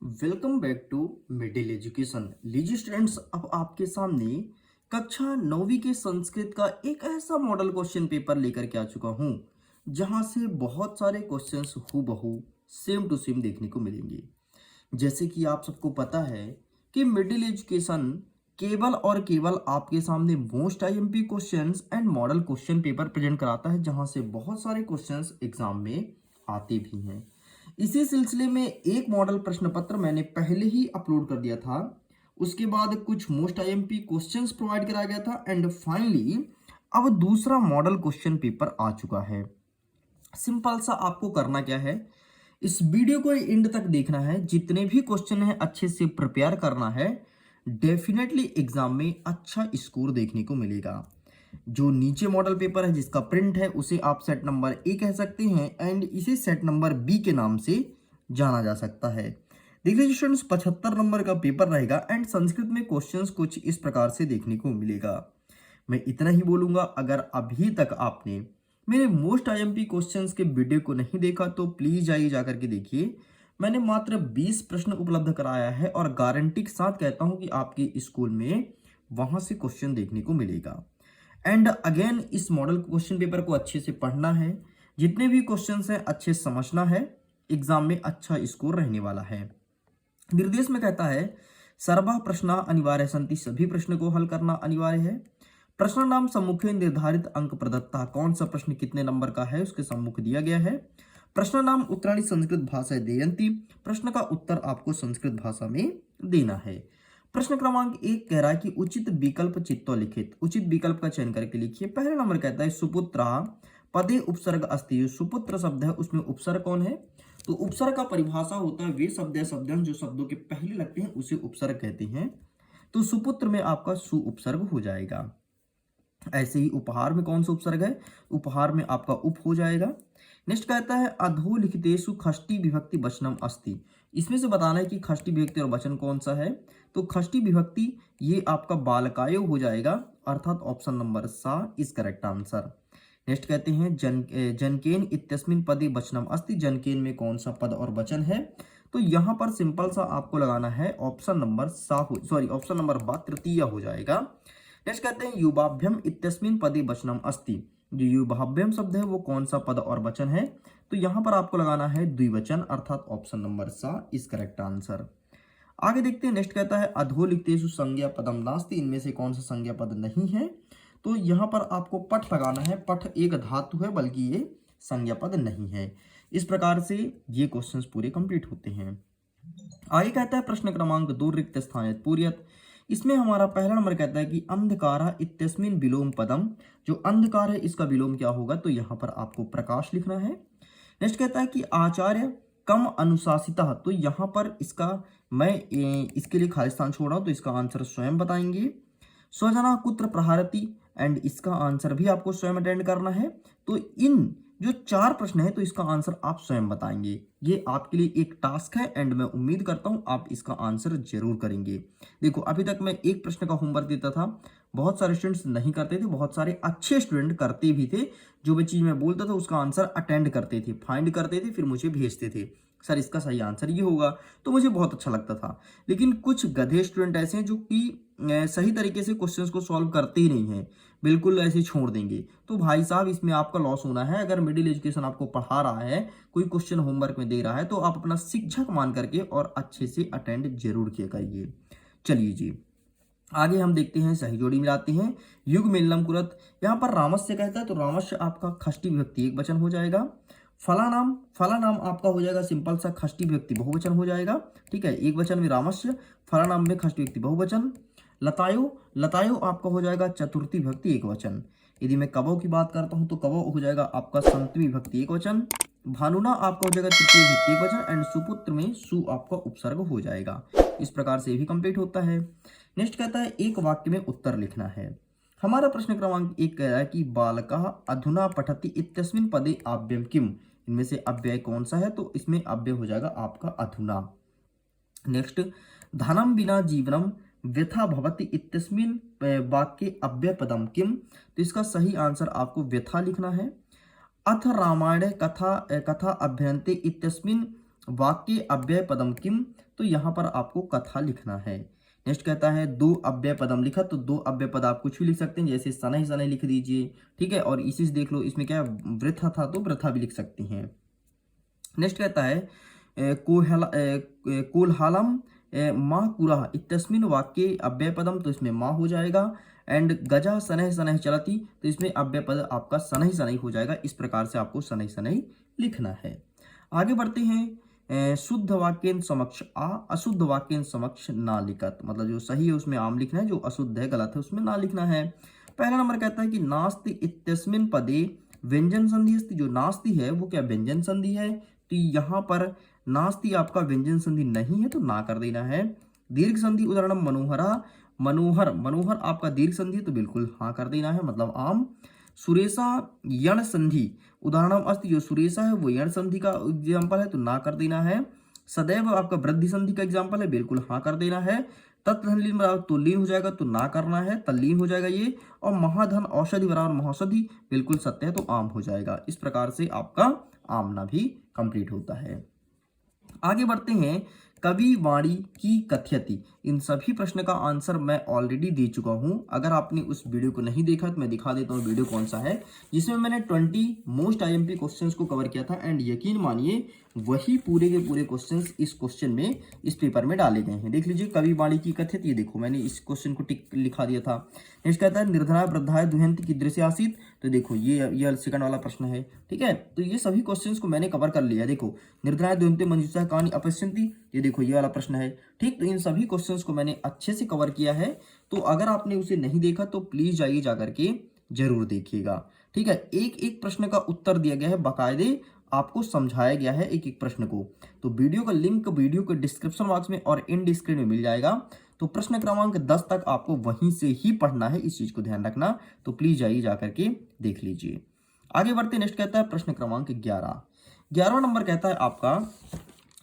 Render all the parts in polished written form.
Welcome back to middle education. लीजिए students, अब आपके सामने कक्षा 9वीं के संस्कृत का एक ऐसा मॉडल क्वेश्चन पेपर लेकर के आ चुका हूं जहां से बहुत सारे क्वेश्चंस हूबहू सेम टू सेम देखने को मिलेंगे। जैसे कि आप सबको पता है कि मिडिल एजुकेशन केवल और केवल आपके सामने most IMP questions and model question paper present कराता है, जहां से बहुत सारे क्वेश्चंस एग्जाम में आते भी हैं। इसी सिलसिले में एक मॉडल प्रश्न पत्र मैंने पहले ही अपलोड कर दिया था। उसके बाद कुछ मोस्ट आईएमपी क्वेश्चंस प्रोवाइड कराया गया था एंड फाइनली अब दूसरा मॉडल क्वेश्चन पेपर आ चुका है। सिंपल सा आपको करना क्या है, इस वीडियो को एंड तक देखना है, जितने भी क्वेश्चन है अच्छे से प्रिपेयर करना है। डेफिनेटली एग्जाम में अच्छा स्कोर देखने को मिलेगा। जो नीचे मॉडल पेपर है जिसका प्रिंट है उसे आप सेट नंबर ए कह सकते हैं एंड इसे सेट नंबर बी के नाम से जाना जा सकता है। देख लीजिए स्टूडेंट्स, 75 नंबर का पेपर रहेगा एंड संस्कृत में क्वेश्चंस कुछ इस प्रकार से देखने को मिलेगा। मैं इतना ही बोलूंगा, अगर अभी तक आपने मेरे मोस्ट आईएमपी क्वेश्चंस के वीडियो को नहीं देखा तो प्लीज आइए जाकर के देखिए। मैंने मात्र 20 प्रश्न उपलब्ध कराया है और गारंटी के साथ कहता हूं कि आपके स्कूल में वहां से क्वेश्चन देखने को मिलेगा। एंड अगेन इस मॉडल क्वेश्चन पेपर को अच्छे से पढ़ना है, जितने भी क्वेश्चंस हैं अच्छे से समझना है, एग्जाम में अच्छा स्कोर रहने वाला है। निर्देश में कहता है सर्वा प्रश्न अनिवार्य संति, सभी प्रश्न को हल करना अनिवार्य है। प्रश्न नाम सम्मुखे निर्धारित अंक प्रदत्ता, कौन सा प्रश्न कितने नंबर का है उसके सम्मुख दिया गया है। प्रश्न नाम उत्तराणी संस्कृत भाषा देयंती, प्रश्न का उत्तर आपको संस्कृत भाषा में देना है। प्रश्न क्रमांक 1 कह रहा है कि उचित विकल्प चित्तो लिखित, उचित विकल्प का चयन करके लिखिए। पहला नंबर कहता है सुपुत्र पदे उपसर्ग अस्ति, सुपुत्र शब्द है उसमें उपसर्ग कौन है, तो उपसर्ग का परिभाषा होता है वे शब्द शब्दन जो शब्दों के पहले लगते हैं उसे उपसर्ग कहते हैं। तो सुपुत्र में आपका सु उपसर्ग हो जाएगा। ऐसे ही उपहार में कौन सा उपसर्ग है, उपहार में आपका उप हो जाएगा। नेक्स्ट कहता है अधोलिखितेषु खष्टी विभक्ति वचनम अस्ति, इसमें से बताना है कि खष्टी विभक्ति और वचन कौन सा है, तो खष्टी विभक्ति ये आपका बालकाय हो जाएगा, अर्थात ऑप्शन नंबर सा इज करेक्ट आंसर। नेक्स्ट कहते हैं जनकेन इत्यस्मिन पदे वचनम अस्ति, जनकेन में कौन सा पद और वचन है, तो यहां पर सिंपल सा आपको लगाना है ऑप्शन नंबर ऑप्शन नंबर बा तृतीय हो जाएगा। नेक्स्ट कहते हैं युवाभ्यम इत्यस्मिन पदे वचनम अस्ति, जो युवाभ्यम शब्द है वो कौन सा पद और वचन है, तो यहां पर आपको लगाना है द्विवचन, अर्थात ऑप्शन नंबर सा इज करेक्ट आंसर। आगे देखते हैं। नेक्स्ट कहता है अधोलिखितेषु संज्ञा पदम नास्ति, इनमें से कौन सा संज्ञा पद नहीं है, तो यहां पर आपको पठ लगाना है। पठ एक धातु है बल्कि ये संज्ञा पद नहीं है। इस प्रकार से ये क्वेश्चंस पूरे कंप्लीट होते हैं। आगे कहता है प्रश्न क्रमांक 2 रिक्त स्थान पूर्यत, इसमें हमारा पहला नंबर कहता है कि अंधकार इत्यस्मिन विलोम पदम, जो अंधकार है इसका विलोम क्या होगा, तो यहां पर आपको प्रकाश लिखना है। नेक्स्ट कहता है कि आचार्य कम अनुशासिता, तो यहां पर इसका मैं इसके लिए खाली स्थान छोड़ रहा हूं, तो इसका आंसर स्वयं बताएंगे। स्वजना कुत्र प्रहारती, एंड इसका आंसर भी आपको स्वयं अटेंड करना है। तो इन जो 4 प्रश्न है तो इसका आंसर आप स्वयं बताएंगे। ये आपके लिए एक टास्क है एंड मैं उम्मीद करता हूं आप इसका आंसर जरूर करेंगे। देखो अभी तक मैं एक प्रश्न का होमवर्क देता था, बहुत सारे स्टूडेंट्स नहीं करते थे, बहुत सारे अच्छे स्टूडेंट करते भी थे। जो भी चीज मैं बोलता था उसका आंसर अटेंड करते थे, फाइंड करते थे, फिर मुझे भेजते थे सर इसका सही आंसर ये होगा, तो मुझे बहुत अच्छा लगता था। लेकिन कुछ गधे स्टूडेंट ऐसे हैं जो कि सही तरीके से क्वेश्चंस को सॉल्व करते ही नहीं है, बिल्कुल ऐसे छोड़ देंगे। तो भाई साहब इसमें आपका लॉस होना है। अगर मिडिल एजुकेशन आपको पढ़ा रहा है, कोई क्वेश्चन होमवर्क में दे रहा है, तो आप अपना शिक्षक मान करके और अच्छे से अटेंड जरूर किया करिए। चलिए जी आगे हम देखते हैं, सही जोड़ी मिलाते हैं। युग मिलनम कुरत, यहाँ पर रामस्य कहता है तो रामस्य आपका खष्टी विभक्ति एक वचन हो जाएगा। फला नाम आपका हो जाएगा सिंपल सा खष्टी विभक्ति बहुवचन हो जाएगा। ठीक है, एक वचन में रामस्य, फला नाम में खष्टी विभक्ति बहुवचन। लतायो आपका हो जाएगा चतुर्थी विभक्ति एक वचन। यदि मैं कवो की बात करता हूं तो कवो हो जाएगा आपका संतवी विभक्ति एक वचन। भानुना आपका हो जाएगा तृतीय विभक्ति एक वचन एंड सुपुत्र में सु आपका उपसर्ग हो जाएगा। इस प्रकार से भी कंप्लीट होता है। नेक्स्ट कहता है एक वाक्य में उत्तर लिखना है। हमारा प्रश्न क्रमांक 1 कह रहा है कि बालकः अधुना पठति इत्यस्मिन् पदे अव्ययम किम, इनमें से अव्यय कौन सा है, तो इसमें अव्यय हो जाएगा आपका अधुना। नेक्स्ट धनम विना जीवनम व्यथा भवति इत्यस्मिन् वाक्ये अव्यय पदम किम, तो इसका सही आंसर आपको व्यथा लिखना है। अथ रामायणे कथा अभ्यन्ते इत्यस्मिन् वाक्य अव्यय पदम किम, तो यहाँ पर आपको कथा लिखना है। नेक्स्ट कहता है दो अव्यय पदम लिखा, तो दो अव्यय पद आप कुछ भी लिख सकते हैं, जैसे शनैः शनैः लिख दीजिए, ठीक है। और इसी से देख लो, इसमें क्या है, वृथा था तो वृथा भी लिख सकते हैं। नेक्स्ट कहता है कोल्हालम माह कुरः इत्यस्मिन् वाक्ये अव्यय पदम, तो इसमें माँ हो जाएगा। एंड गजा शनैः शनैः चलति, तो इसमें अव्यय पद आपका शनैः शनैः हो जाएगा। इस प्रकार से आपको शनैः शनैः लिखना है। आगे बढ़ते हैं। शुद्ध वाक्यन समक्ष आ, अशुद्ध वाक्यन समक्ष ना लिखत, मतलब जो सही है उसमें आम लिखना है, जो अशुद्ध है गलत है उसमें ना लिखना है। पहला नंबर कहता है कि नास्ति इत्यस्मिन् पदे व्यंजन संधि अस्ति, जो नास्ति है वो क्या व्यंजन संधि है, तो यहाँ पर नास्ति आपका व्यंजन संधि नहीं है तो ना कर देना है। दीर्घ संधि उदाहरण मनोहरा, मनोहर, मनोहर आपका दीर्घ संधि है तो बिल्कुल हाँ कर देना है, मतलब आम। सुरेशा यण संधि उदाहरण अस्ति, जो सुरेशा है वो यण संधि का एग्जाम्पल है तो ना कर देना है। सदैव आपका वृद्धि संधि का एग्जाम्पल है, बिल्कुल हाँ कर देना है। तत्लीन बराबर तुल्लीन हो जाएगा तो ना करना है, तल्लीन हो जाएगा ये। और महाधन औषधि बराबर महौषधि, बिल्कुल सत्य है तो आम हो जाएगा। इस प्रकार से आपका आमना भी कंप्लीट होता है। आगे बढ़ते हैं। कवि वाणी की कथयति, इन सभी प्रश्न का आंसर मैं ऑलरेडी दे चुका हूं। अगर आपने उस वीडियो को नहीं देखा तो मैं दिखा देता हूं वीडियो कौन सा है, जिसमें मैंने 20 मोस्ट आईएमपी क्वेश्चंस को कवर किया था। एंड यकीन मानिए वही पूरे के पूरे क्वेश्चंस इस क्वेश्चन में, इस पेपर में डाले गए हैं। देख लीजिए, कवि वाणी की कथयति, ये देखो मैंने इस क्वेश्चन को टिक लिखा दिया था। नेक्स्ट कहता है निर्धनाय वृद्धाय दुह्यंति कीदृशे आसीत्, तो देखो ये सेकंड वाला प्रश्न है, ठीक है। तो ये सभी क्वेश्चंस को मैंने कवर कर लिया। देखो निर्धनाय दुह्यन्ते मंजूषा कानि अपश्यन्ति, ये देखो ये वाला प्रश्न है, ठीक। तो इन सभी क्वेश्चंस को मैंने अच्छे से कवर किया है। तो अगर आपने उसे नहीं देखा तो प्लीज जाइए जाकर के जरूर देखिएगा, ठीक है। एक एक प्रश्न का उत्तर दिया गया है, बाकायदे आपको समझाया गया है एक एक प्रश्न को। तो वीडियो का लिंक वीडियो के डिस्क्रिप्शन बॉक्स में और एंड स्क्रीन में मिल जाएगा। तो प्रश्न क्रमांक 10 तक आपको वहीं से ही पढ़ना है, इस चीज को ध्यान रखना। तो प्लीज जाइए जाकर के देख लीजिए। आगे बढ़ते, नेक्स्ट कहता है प्रश्न क्रमांक 11। 11वां नंबर कहता है आपका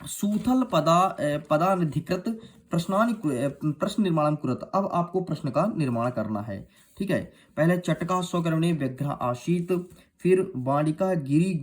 सूथल पदानधिकृत प्रश्न निर्माण कुरत। अब आपको प्रश्न का निर्माण करना है, ठीक है। पहले चटका स्वकर्मणे व्यग्रह आशीत, फिर वाणिका गिरी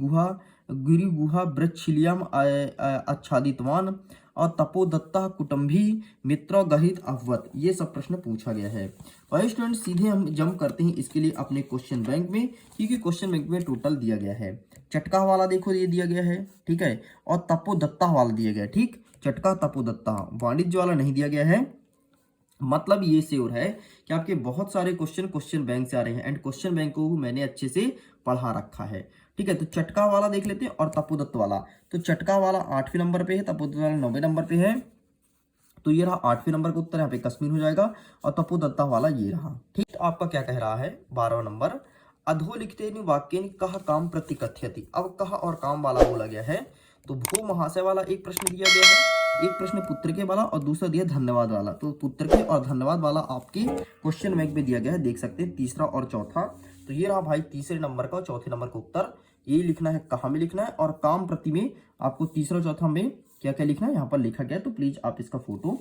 गुहा वृक्षिलियम आच्छादितवान, और तपोदत्ता कुटुंबी मित्रो गहित अभवत। ये सब प्रश्न पूछा गया है। और स्टूडेंट सीधे हम जंप करते हैं इसके लिए अपने क्वेश्चन बैंक में, क्योंकि क्वेश्चन बैंक में टोटल दिया गया है। चटका वाला देखो ये दिया गया है, ठीक है। और तपोदत्ता वाला दिया गया है, ठीक। चटका तपोदत्ता, वाणिज्य वाला नहीं दिया गया है। मतलब ये श्योर है कि आपके बहुत सारे क्वेश्चन बैंक से आ रहे हैं। एंड क्वेश्चन बैंक को मैंने अच्छे से पढ़ा रखा है, ठीक है। तो चटका वाला देख लेते हैं और तपोदत्त वाला। तो चटका वाला 8वें नंबर पे है, तपोदत्त वाला 9वें नंबर पे है। तो ये रहा 8वें नंबर का उत्तर, यहाँ पे कश्मीर हो जाएगा। और तपोदत्ता वाला ये रहा, ठीक। तो आपका क्या कह रहा है 12वां नंबर, अधोलिखिते वाक्य कह काम प्रति कथयति। अब कह और काम वाला बोला गया है। तो भू महाशय वाला एक प्रश्न दिया गया है, एक प्रश्न पुत्र के वाला, और दूसरा दिया धन्यवाद वाला। तो पुत्र के और धन्यवाद वाला आपके क्वेश्चन बैंक में दिया गया है, देख सकते हैं, तीसरा और चौथा। तो ये रहा भाई तीसरे नंबर का और चौथे नंबर का उत्तर। ये लिखना है, कहाँ में लिखना है, और काम प्रति में आपको तीसरा चौथा में क्या क्या लिखना है यहाँ पर लिखा गया। तो प्लीज आप इसका फोटो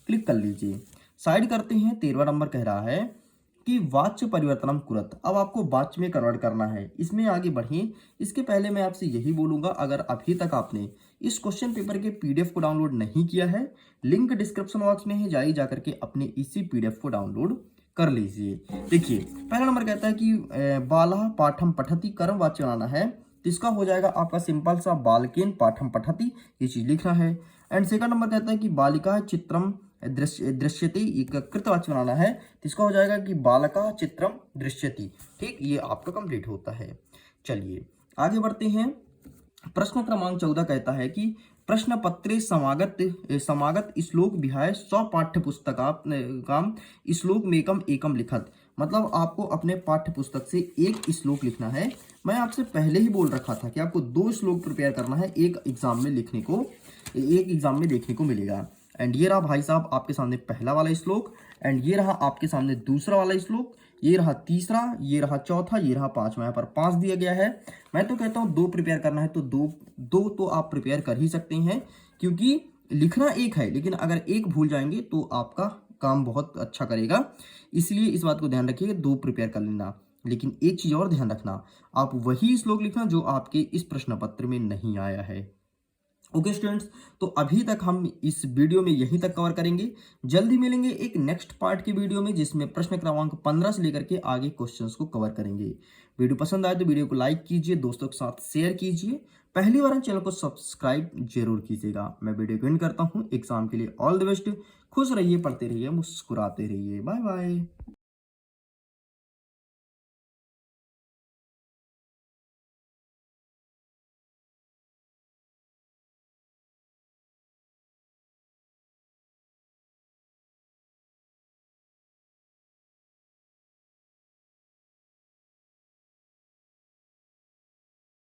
क्लिक कर लीजिए। साइड करते हैं। 13वां नंबर कह रहा है कि वाच्य परिवर्तनम कुरत। अब आपको वाच्य में कन्वर्ट करना है। इसमें आगे बढ़ें इसके पहले मैं आपसे यही बोलूंगा, अगर अभी तक आपने इस क्वेश्चन पेपर के पीडीएफ को डाउनलोड नहीं किया है, लिंक डिस्क्रिप्शन बॉक्स में है, जाइए जाकर के अपने इसी पीडीएफ को डाउनलोड कर लीजिए। देखिए पहला नंबर कहता है कि बाला पाठम पठति, कर्म वाच्य बनाना है। तो इसका हो जाएगा आपका सिंपल सा बालकेन पाठम पठति, ये चीज लिखना है। एंड सेकंड नंबर कहता है कि बालिका चित्रम दृश्यते, एक कृतवाच्य बनाना है। तो इसका हो जाएगा कि बालका चित्रम दृश्यति, ठीक। ये आपका कंप्लीट होता है। चलिए आगे बढ़ते हैं। प्रश्न क्रमांक 14 कहता है कि प्रश्न पत्रे समागत श्लोक विहाय स्व पाठ्य पुस्तकाम श्लोक में एकम लिखत। मतलब आपको अपने पाठ्य पुस्तक से एक श्लोक लिखना है। मैं आपसे पहले ही बोल रखा था कि आपको 2 श्लोक प्रिपेयर करना है, एक एग्जाम में लिखने को, एक एग्जाम में देखने को मिलेगा। एंड ये रहा भाई साहब आपके सामने पहला वाला श्लोक, एंड ये रहा आपके सामने दूसरा वाला श्लोक, ये रहा तीसरा, ये रहा चौथा, ये रहा 5वां। यहाँ पर 5 दिया गया है। मैं तो कहता हूँ 2 प्रिपेयर करना है तो दो तो आप प्रिपेयर कर ही सकते हैं, क्योंकि लिखना एक है, लेकिन अगर एक भूल जाएंगे तो आपका काम बहुत अच्छा करेगा। इसलिए इस बात को ध्यान रखिएगा, 2 प्रिपेयर कर लेना। लेकिन एक चीज और ध्यान रखना, आप वही श्लोक लिखना जो आपके इस प्रश्न पत्र में नहीं आया है। ओके स्टूडेंट्स, तो अभी तक हम इस वीडियो में यहीं तक कवर करेंगे। जल्दी मिलेंगे एक नेक्स्ट पार्ट की वीडियो में, जिसमें प्रश्न क्रमांक 15 से लेकर के आगे क्वेश्चंस को कवर करेंगे। वीडियो पसंद आए तो वीडियो को लाइक कीजिए, दोस्तों के साथ शेयर कीजिए। पहली बार चैनल को सब्सक्राइब जरूर कीजिएगा। मैं वीडियो को एंड करता हूँ। एग्जाम के लिए ऑल द बेस्ट। खुश रहिए, पढ़ते रहिए, मुस्कुराते रहिए। Bye bye.